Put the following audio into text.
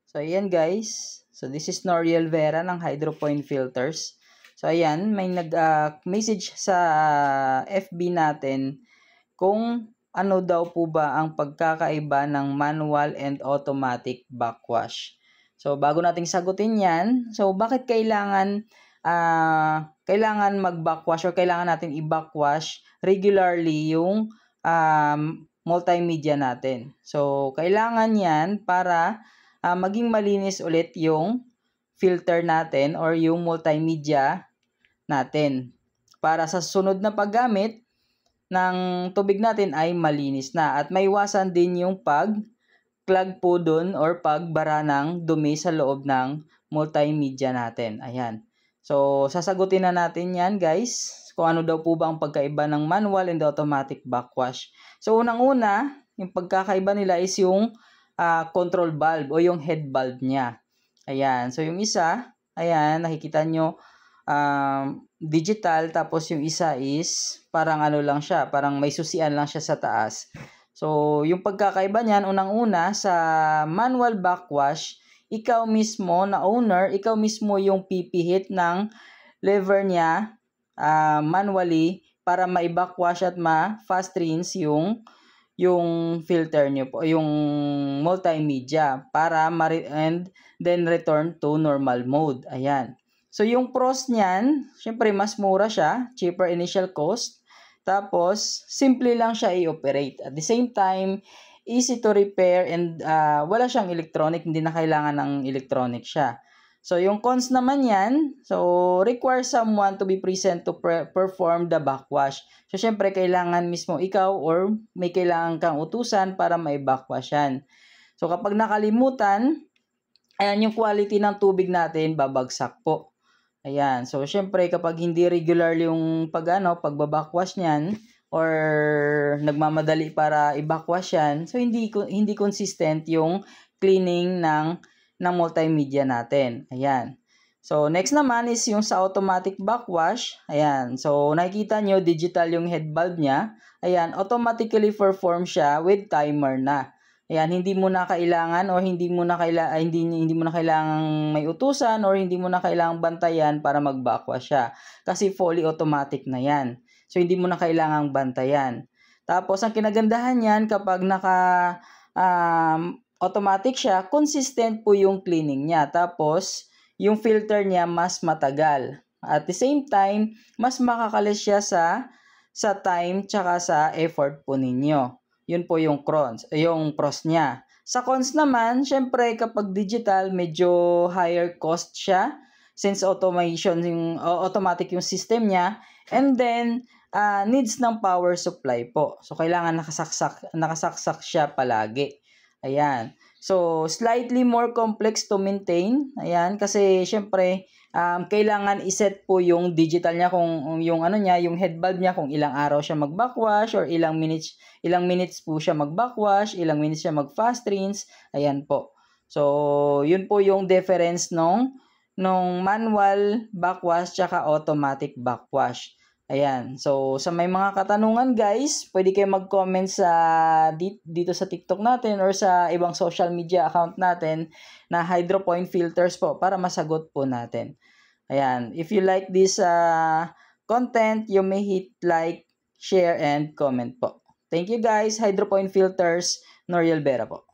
So, ayan guys. So, this is Noriel Vera ng Hydropoint Filters. So, ayan, may nag-message sa FB natin kung ano daw po ba ang pagkakaiba ng manual and automatic backwash. So, bago nating sagutin yan, so bakit kailangan mag-backwash or kailangan natin i-backwash regularly yung multimedia natin. So, kailangan yan para maging malinis ulit yung filter natin or yung multimedia natin. Para sa sunod na paggamit ng tubig natin ay malinis na. At maiwasan din yung pag-clog po dun or pagbara ng dumi sa loob ng multimedia natin. Ayan. So, sasagutin na natin yan guys. Kung ano daw po ba ang pagkaiba ng manual and automatic backwash. So, unang-una, yung pagkakaiba nila is yung control valve o yung head valve niya. Ayan. So, yung isa, ayan, nakikita nyo, digital, tapos yung isa is parang ano lang siya, parang may susian lang siya sa taas. So, yung pagkakaiba niyan, unang-una, sa manual backwash, ikaw mismo na owner, ikaw mismo yung pipihit ng lever niya manually para ma-backwash at ma-fast rinse yung filter nyo po, yung multimedia para and then return to normal mode. Ayan. So, yung pros niyan, syempre mas mura siya, cheaper initial cost. Tapos, simple lang siya i-operate. At the same time, easy to repair and wala siyang electronic, hindi na kailangan ng electronic siya. So, yung cons naman yan, so, require someone to be present to perform the backwash. So, syempre, kailangan mismo ikaw or may kailangan kang utusan para may-backwash yan. So, kapag nakalimutan, ayan, yung quality ng tubig natin, babagsak po. Ayan. So, syempre, kapag hindi regular yung pagbabackwash niyan, or nagmamadali para i-backwash yan, so, hindi consistent yung cleaning ng multimedia natin. Ayan. So, next naman is yung sa automatic backwash. Ayan. So, nakikita nyo, digital yung head valve niya. Ayan. Automatically perform siya with timer na. Ayan. Hindi mo na kailangan or hindi mo na kailangang may utusan or hindi mo na kailangang bantayan para mag-backwash siya. Kasi fully automatic na yan. So, hindi mo na kailangang bantayan. Tapos, ang kinagandahan yan kapag automatic siya, consistent po yung cleaning niya. Tapos, yung filter niya mas matagal. At the same time, mas makakalis siya sa time tsaka sa effort po ninyo. Yun po yung pros niya. Sa cons naman, syempre kapag digital, medyo higher cost siya since automatic yung system niya. And then, needs ng power supply po. So, kailangan nakasaksak siya palagi. Ayan. So, slightly more complex to maintain. Ayan. Kasi, syempre, kailangan iset po yung digital niya kung yung yung head valve niya kung ilang araw siya mag-backwash or ilang minutes po siya mag-backwash, ilang minutes siya mag-fast rinse. Ayan po. So, yun po yung difference nung manual backwash tsaka automatic backwash. Ayan. So, sa may mga katanungan guys, pwede kayo mag-comment dito sa TikTok natin or sa ibang social media account natin na Hydropoint Filters po para masagot po natin. Ayan. If you like this content, you may hit like, share, and comment po. Thank you guys. Hydropoint Filters, Noriel Vera po.